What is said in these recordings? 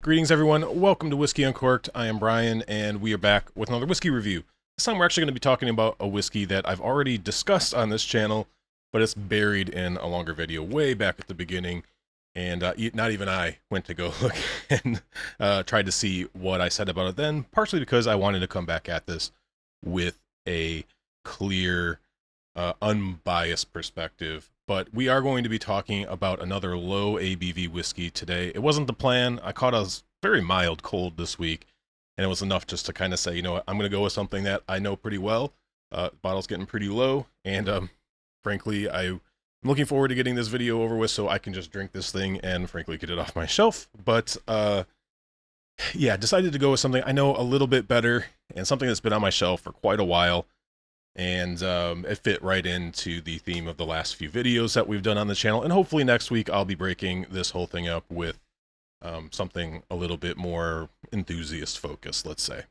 Greetings, everyone. Welcome to Whiskey Uncorked. I am Brian, and we are back with another whiskey review. This time we're actually going to be talking about a whiskey that I've already discussed on this channel, but it's buried in a longer video way back at the beginning, and not even I went to go look and tried to see what I said about it then, partially because I wanted to come back at this with a clear, unbiased perspective. But we are going to be talking about another low ABV whiskey today. It wasn't the plan. I caught a very mild cold this week, and it was enough just to kind of say, you know what, I'm going to go with something that I know pretty well. Bottle's getting pretty low, and frankly, I'm looking forward to getting this video over with so I can just drink this thing and frankly get it off my shelf. But yeah, decided to go with something I know a little bit better and something that's been on my shelf for quite a while. And it fit right into the theme of the last few videos that we've done on the channel. And hopefully next week I'll be breaking this whole thing up with something a little bit more enthusiast focused, let's say.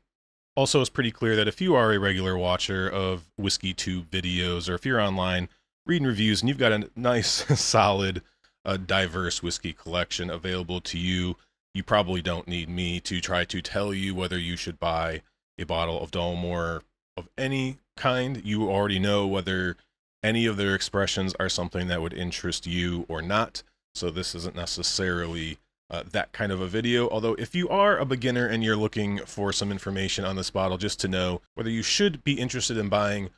Also, it's pretty clear that if you are a regular watcher of Whiskey Tube videos, or if you're online reading reviews and you've got a nice, solid, diverse whiskey collection available to you, you probably don't need me to try to tell you whether you should buy a bottle of Dalmore of any kind. You already know whether any of their expressions are something that would interest you or not. So this isn't necessarily that kind of a video. Although if you are a beginner and you're looking for some information on this bottle just to know whether you should be interested in buying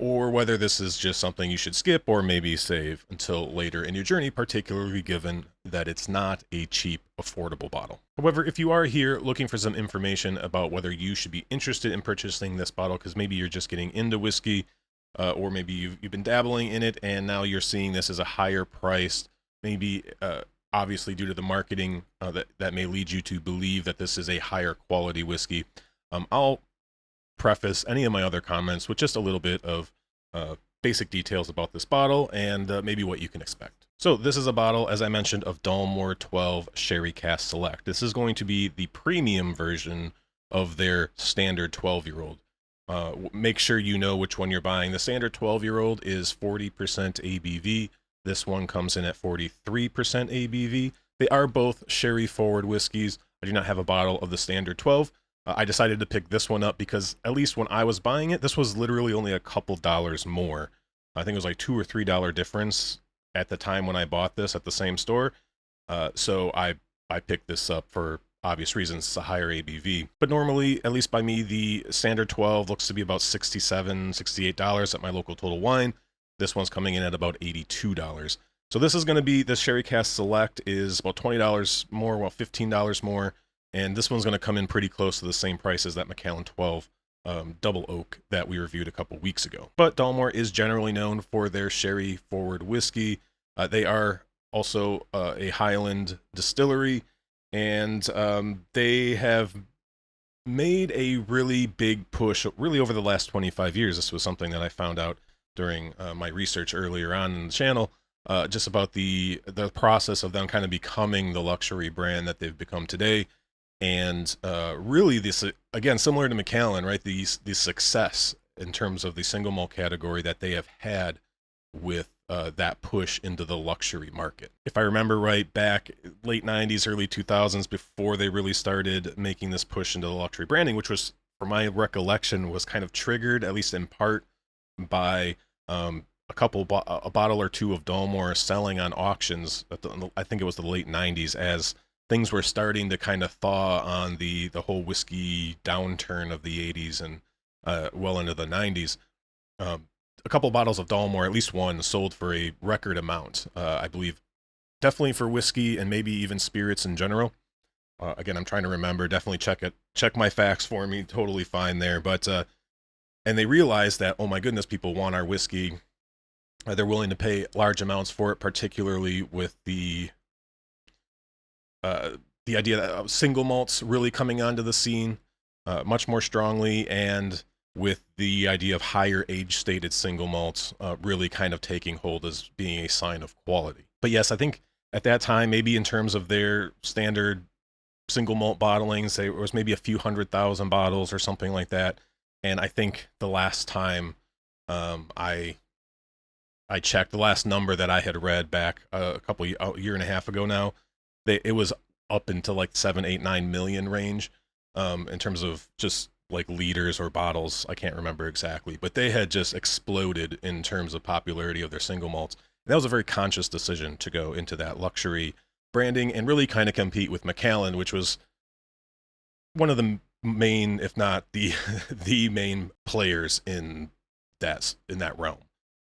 or whether this is just something you should skip or maybe save until later in your journey, particularly given that it's not a cheap, affordable bottle. However, if you are here looking for some information about whether you should be interested in purchasing this bottle, because maybe you're just getting into whiskey, or maybe you've been dabbling in it and now you're seeing this as a higher priced, maybe obviously due to the marketing that may lead you to believe that this is a higher quality whiskey, I'll preface any of my other comments with just a little bit of basic details about this bottle and maybe what you can expect. So this is a bottle, as I mentioned, of Dalmore 12 Sherry Cask Select. This is going to be the premium version of their standard 12-year-old. Make sure you know which one you're buying. The standard 12-year-old is 40% ABV. This one comes in at 43% ABV. They are both sherry forward whiskeys. I do not have a bottle of the standard 12. I decided to pick this one up because at least when I was buying it, this was literally only a couple dollars more. I think it was like $2 or $3 difference at the time when I bought this at the same store. So I picked this up for obvious reasons. It's a higher ABV. But normally, at least by me, the standard 12 looks to be about $67, $68 at my local Total Wine. This one's coming in at about $82. So this is going to be, this Sherry Cask Select is about $20 more, well, $15 more. And this one's going to come in pretty close to the same price as that Macallan 12 Double Oak that we reviewed a couple weeks ago. But Dalmore is generally known for their sherry forward whiskey. They are also a Highland distillery, and they have made a really big push really over the last 25 years. This was something that I found out during my research earlier on in the channel, just about the process of them kind of becoming the luxury brand that they've become today. And really, this, again, similar to Macallan, right? The success in terms of the single malt category that they have had with that push into the luxury market. If I remember right, back late 90s, early 2000s, before they really started making this push into the luxury branding, which was, for my recollection, was kind of triggered, at least in part, by a bottle or two of Dalmore selling on auctions. I think it was the late 90s, as things were starting to kind of thaw on the whole whiskey downturn of the 80s and well into the 90s. A couple bottles of Dalmore, at least one, sold for a record amount, I believe, definitely for whiskey and maybe even spirits in general. Again, I'm trying to remember. Definitely check my facts for me. Totally fine there. But and they realized that, oh my goodness, people want our whiskey. They're willing to pay large amounts for it, particularly with the idea that single malts really coming onto the scene much more strongly, and with the idea of higher age stated single malts really kind of taking hold as being a sign of quality. But yes, I think at that time, maybe in terms of their standard single malt bottlings, it was maybe a few 100,000 bottles or something like that. And I think the last time I checked, the last number that I had read back a year and a half ago now, it was up into like 7, 8, 9 million range, in terms of just like liters or bottles. I can't remember exactly, but they had just exploded in terms of popularity of their single malts. And that was a very conscious decision to go into that luxury branding and really kind of compete with Macallan, which was one of the main, if not the the main players in that realm.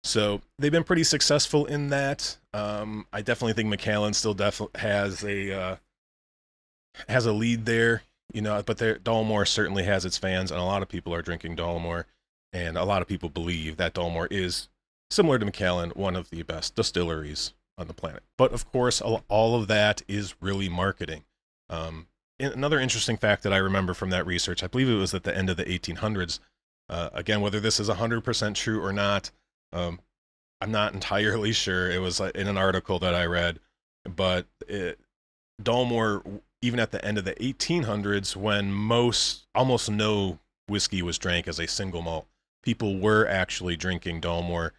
So they've been pretty successful in that. I definitely think Macallan still definitely has a lead there, but Dalmore certainly has its fans, and a lot of people are drinking Dalmore, and a lot of people believe that Dalmore is, similar to Macallan, one of the best distilleries on the planet. But of course, all of that is really marketing. Another interesting fact that I remember from that research, I believe it was at the end of the 1800s. Again, whether this is 100% true or not, I'm not entirely sure. It was in an article that I read, but Dalmore, even at the end of the 1800s, when almost no whiskey was drank as a single malt, people were actually drinking Dalmore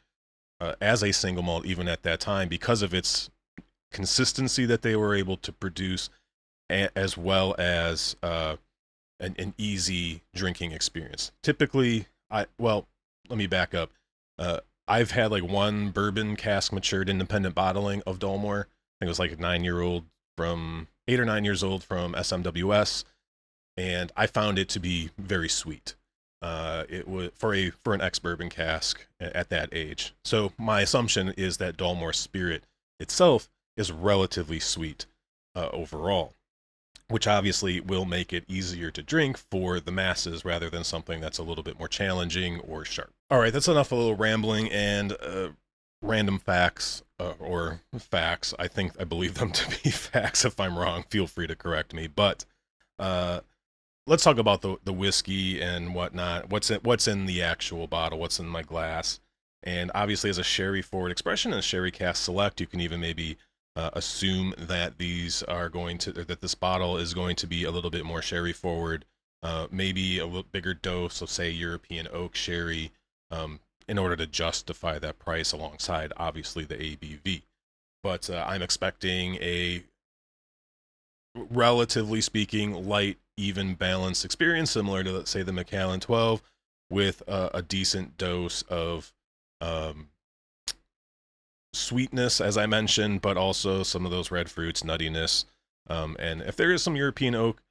as a single malt even at that time because of its consistency that they were able to produce, as well as an easy drinking experience. Typically, let me back up. I've had like one bourbon cask matured independent bottling of Dalmore. I think it was like 8 or 9 years old from SMWS, and I found it to be very sweet. It was for an ex-bourbon cask at that age. So my assumption is that Dalmore Spirit itself is relatively sweet overall, which obviously will make it easier to drink for the masses rather than something that's a little bit more challenging or sharp. All right, that's enough of a little rambling and random facts, or facts. I believe them to be facts. If I'm wrong, feel free to correct me. But let's talk about the whiskey and whatnot. What's in the actual bottle? What's in my glass? And obviously, as a sherry forward expression and a Sherry Cask Select, you can even maybe assume that that this bottle is going to be a little bit more sherry forward, maybe a little bigger dose of, say, European oak sherry, in order to justify that price alongside, obviously, the ABV. But I'm expecting a, relatively speaking, light, even, balanced experience, similar to, let's say, the Macallan 12, with a decent dose of sweetness, as I mentioned, but also some of those red fruits, nuttiness. And if there is some European oak,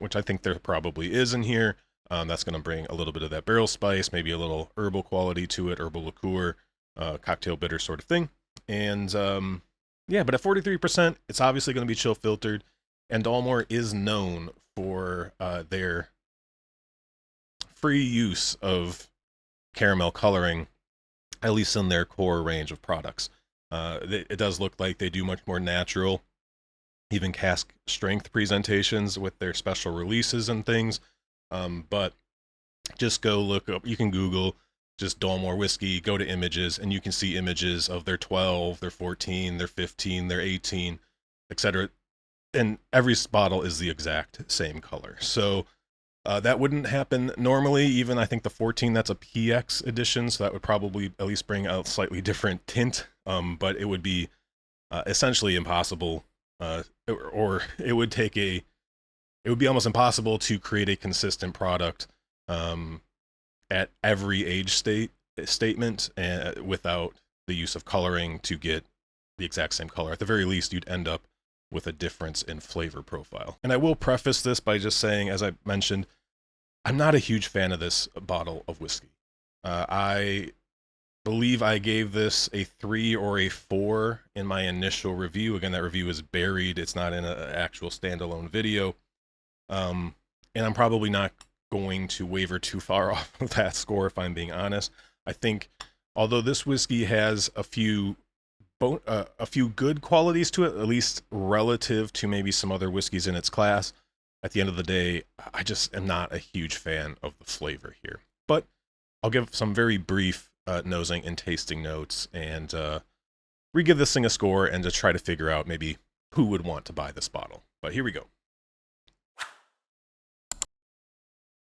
which I think there probably is in here, that's going to bring a little bit of that barrel spice, maybe a little herbal quality to it, herbal liqueur, cocktail bitter sort of thing. And but at 43%, it's obviously going to be chill filtered. And Dalmore is known for their free use of caramel coloring, at least in their core range of products. It does look like they do much more natural, even cask strength presentations with their special releases and things. But just go look up, you can Google just Dalmore whiskey, go to images, and you can see images of their 12, their 14, their 15, their 18, etc. And every bottle is the exact same color. So that wouldn't happen normally. Even I think the 14, that's a PX edition, so that would probably at least bring out a slightly different tint. But it would be essentially impossible, or it would be almost impossible to create a consistent product at every age statement without the use of coloring to get the exact same color. At the very least, you'd end up with a difference in flavor profile. And I will preface this by just saying, as I mentioned, I'm not a huge fan of this bottle of whiskey. I believe I gave this a 3 or a 4 in my initial review. Again, that review is buried. It's not in an actual standalone video. And I'm probably not going to waver too far off of that score, if I'm being honest. I think, although this whiskey has a few good qualities to it, at least relative to maybe some other whiskeys in its class, at the end of the day, I just am not a huge fan of the flavor here. But I'll give some very brief nosing and tasting notes and re-give this thing a score and just try to figure out maybe who would want to buy this bottle. But here we go.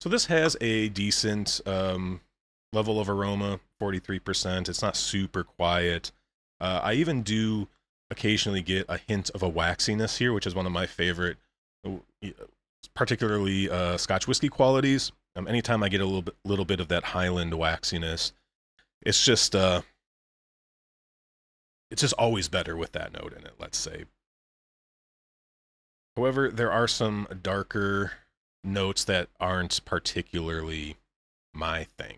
So this has a decent level of aroma, 43%. It's not super quiet. I even do occasionally get a hint of a waxiness here, which is one of my favorite, particularly Scotch whiskey qualities. Anytime I get a little bit of that Highland waxiness, it's just always better with that note in it, let's say. However, there are some darker notes that aren't particularly my thing.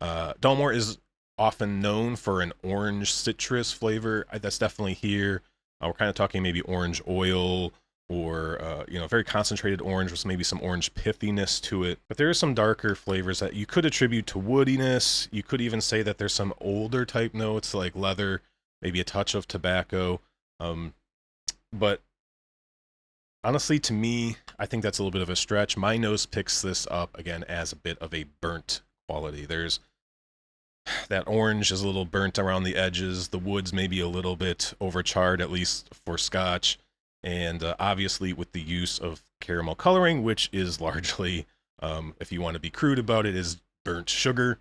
Dalmore is often known for an orange citrus flavor. That's definitely here. We're kind of talking maybe orange oil or, very concentrated orange with maybe some orange pithiness to it. But there are some darker flavors that you could attribute to woodiness. You could even say that there's some older type notes like leather, maybe a touch of tobacco. But honestly, to me, I think that's a little bit of a stretch. My nose picks this up, again, as a bit of a burnt quality. There's that orange is a little burnt around the edges. The woods maybe a little bit overcharred, at least for Scotch. And obviously with the use of caramel coloring, which is largely, if you want to be crude about it, is burnt sugar.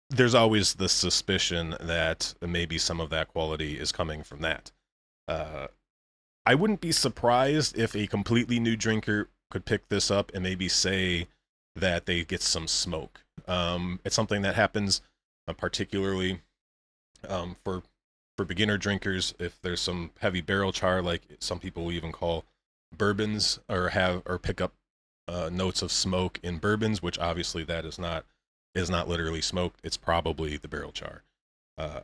There's always the suspicion that maybe some of that quality is coming from that. I wouldn't be surprised if a completely new drinker could pick this up and maybe say that they get some smoke. It's something that happens particularly for beginner drinkers. If there's some heavy barrel char, like some people will even call bourbons, or pick up notes of smoke in bourbons, which obviously that is not literally smoked. It's probably the barrel char.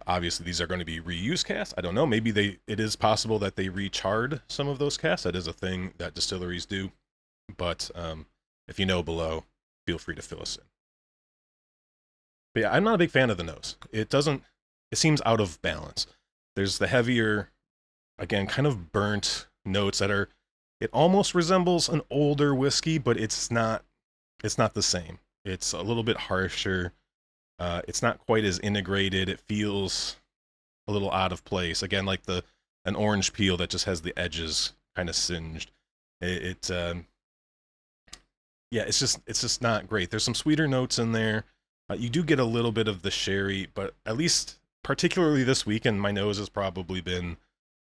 Obviously, these are going to be reused casks. I don't know. Maybe it is possible that they recharred some of those casks. That is a thing that distilleries do. But if you know below, feel free to fill us in. But yeah, I'm not a big fan of the nose. It seems out of balance. There's the heavier, again, kind of burnt notes it almost resembles an older whiskey, but it's not the same. It's a little bit harsher. It's not quite as integrated. It feels a little out of place. Again, like an orange peel that just has the edges kind of singed. It's just not great. There's some sweeter notes in there. You do get a little bit of the sherry, but at least particularly this weekend, my nose has probably been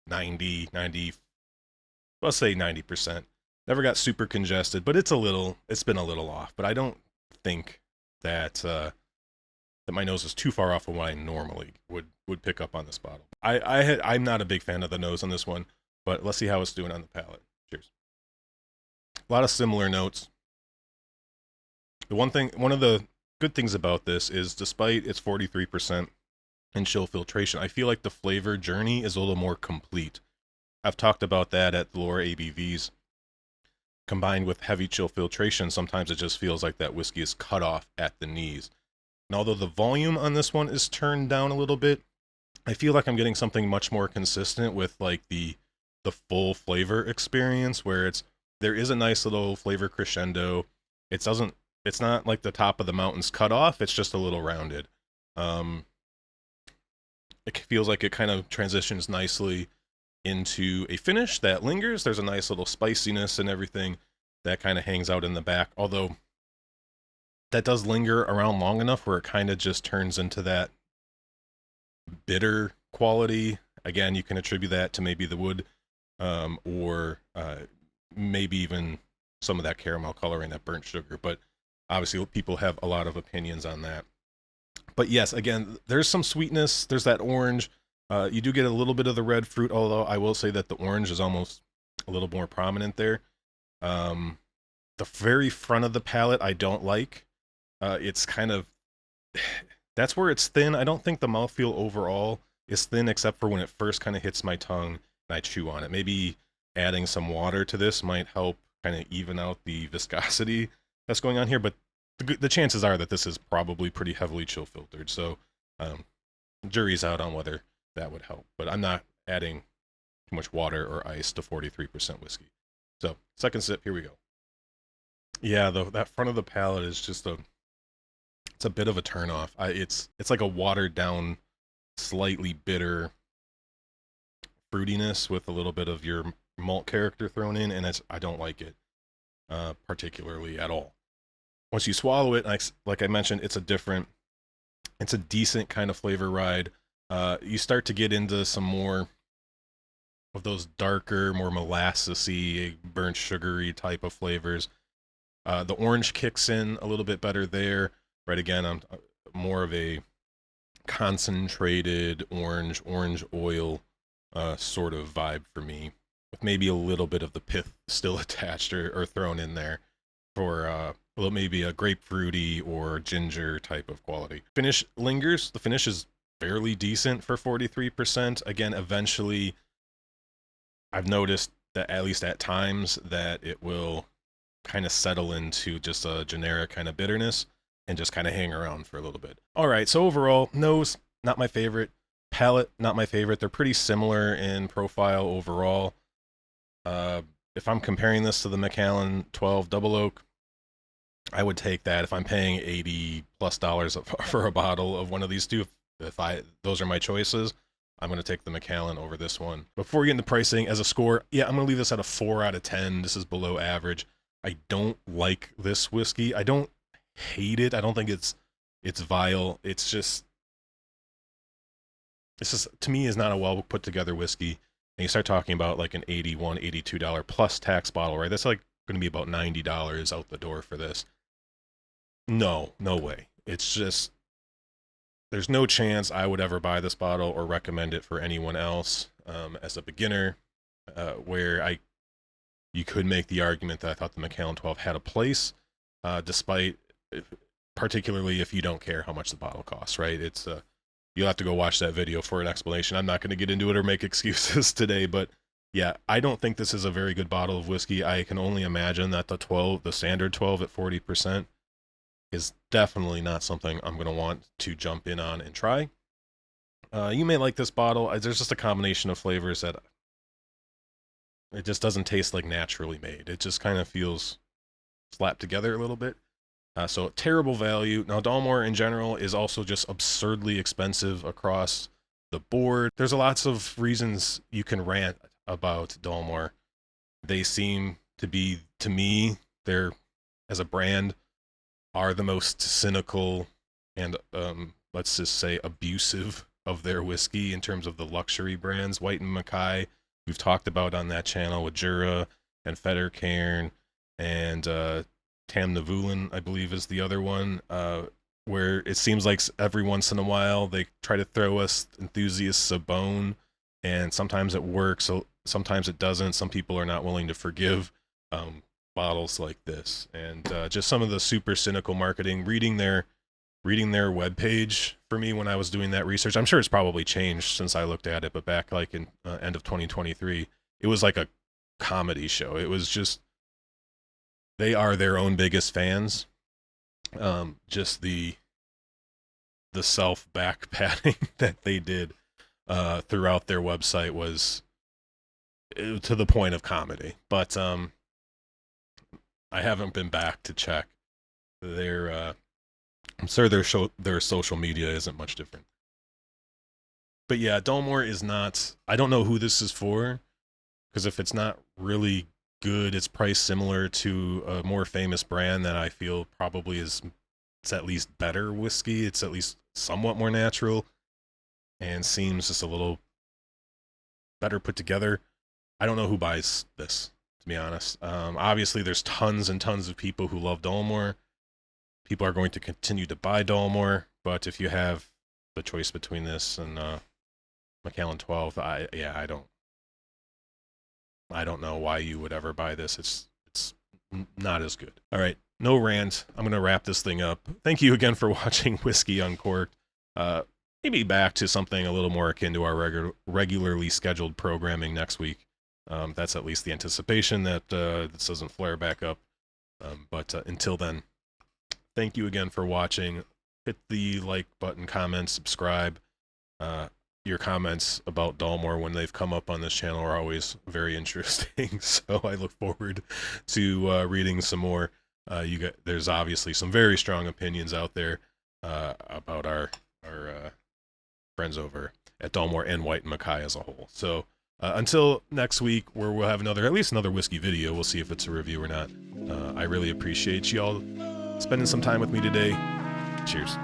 90, let's say 90%. Never got super congested, but it's been a little off. But I don't think that my nose is too far off of what I normally would pick up on this bottle. I'm not a big fan of the nose on this one, but let's see how it's doing on the palate. Cheers. A lot of similar notes. One of the good things about this is, despite its 43% in chill filtration, I feel like the flavor journey is a little more complete. I've talked about that at the lower ABVs. Combined with heavy chill filtration, sometimes it just feels like that whiskey is cut off at the knees. And although the volume on this one is turned down a little bit, I feel like I'm getting something much more consistent with like the full flavor experience, where there is a nice little flavor crescendo. It's not like the top of the mountain's cut off, it's just a little rounded. It feels like it kind of transitions nicely into a finish that lingers. There's a nice little spiciness and everything that kind of hangs out in the back, although that does linger around long enough where it kind of just turns into that bitter quality. Again, you can attribute that to maybe the wood, or maybe even some of that caramel coloring, that burnt sugar, but obviously people have a lot of opinions on that. But yes, again, there's some sweetness, there's that orange. You do get a little bit of the red fruit, although I will say that the orange is almost a little more prominent there. The very front of the palate I don't like. It's kind of, that's where it's thin. I don't think the mouthfeel overall is thin, except for when it first kind of hits my tongue and I chew on it. Maybe adding some water to this might help kind of even out the viscosity that's going on here, but the chances are that this is probably pretty heavily chill filtered, so jury's out on whether that would help. But I'm not adding too much water or ice to 43% whiskey. So second sip, here we go. Yeah, that front of the palate is just it's a bit of a turnoff. It's like a watered down, slightly bitter fruitiness with a little bit of your malt character thrown in, and I don't like it particularly at all. Once you swallow it, like I mentioned, it's a decent kind of flavor ride. You start to get into some more those darker, more molassesy, burnt sugary type of flavors. The orange kicks in a little bit better there. Right, again, I'm more of a concentrated orange oil sort of vibe for me, with maybe a little bit of the pith still attached or thrown in there for well, maybe a grapefruity or ginger type of quality. Finish lingers. The finish is fairly decent for 43%. Again, eventually, I've noticed that at least at times that it will kind of settle into just a generic kind of bitterness and just kind of hang around for a little bit. All right, so overall, nose, not my favorite. Palate, not my favorite. They're pretty similar in profile overall. If I'm comparing this to the Macallan 12 Double Oak, I would take that. If I'm paying $80+ for a bottle of one of these two, those are my choices, I'm going to take the Macallan over this one. Before we get into pricing, as a score, yeah, I'm going to leave this at a 4 out of 10. This is below average. I don't like this whiskey. I don't hate it. I don't think it's vile. It's just to me is not a well put together whiskey. And you start talking about like an $81, $82 plus tax bottle, right? That's like going to be about $90 out the door for this. No way. It's just, there's no chance I would ever buy this bottle or recommend it for anyone else. As a beginner, where you could make the argument that I thought the Macallan 12 had a place, despite, particularly if you don't care how much the bottle costs, right? It's you'll have to go watch that video for an explanation. I'm not going to get into it or make excuses today, but yeah, I don't think this is a very good bottle of whiskey. I can only imagine that the standard 12 at 40% is definitely not something I'm going to want to jump in on and try. You may like this bottle. There's just a combination of flavors that it just doesn't taste like naturally made. It just kind of feels slapped together a little bit. So terrible value. Now, Dalmore in general is also just absurdly expensive across the board. There's lots of reasons you can rant about Dalmore. They seem to be, to me, they're, as a brand, are the most cynical and, let's just say, abusive of their whiskey in terms of the luxury brands. White and Mackay, we've talked about on that channel with Jura and Fettercairn and Tamnavulin, I believe, is the other one, where it seems like every once in a while they try to throw us enthusiasts a bone, and sometimes it works, so sometimes it doesn't. Some people are not willing to forgive bottles like this, and just some of the super cynical marketing. Reading their webpage for me when I was doing that research, I'm sure it's probably changed since I looked at it, but back like in end of 2023, it was like a comedy show. It was just, they are their own biggest fans. Just the self back patting that they did throughout their website was to the point of comedy. But I haven't been back to check their. I'm sure their social media isn't much different. But yeah, Dalmore is not. I don't know who this is for, because if it's not really good, it's priced similar to a more famous brand that I feel probably it's at least better whiskey. It's at least somewhat more natural and seems just a little better put together. I don't know who buys this, to be honest. Obviously, there's tons and tons of people who love Dalmore. People are going to continue to buy Dalmore, but if you have the choice between this and Macallan 12, I don't know why you would ever buy this. It's not as good. All right, no rant. I'm going to wrap this thing up. Thank you again for watching Whiskey Uncorked. Maybe back to something a little more akin to our regularly scheduled programming next week. That's at least the anticipation that this doesn't flare back up. But until then, thank you again for watching. Hit the like button, comment, subscribe. Your comments about Dalmore when they've come up on this channel are always very interesting, so I look forward to reading some more. There's obviously some very strong opinions out there about our friends over at Dalmore and White and Mackay as a whole. So until next week, where we'll have at least another whiskey video. We'll see if it's a review or not. I really appreciate y'all spending some time with me today. Cheers.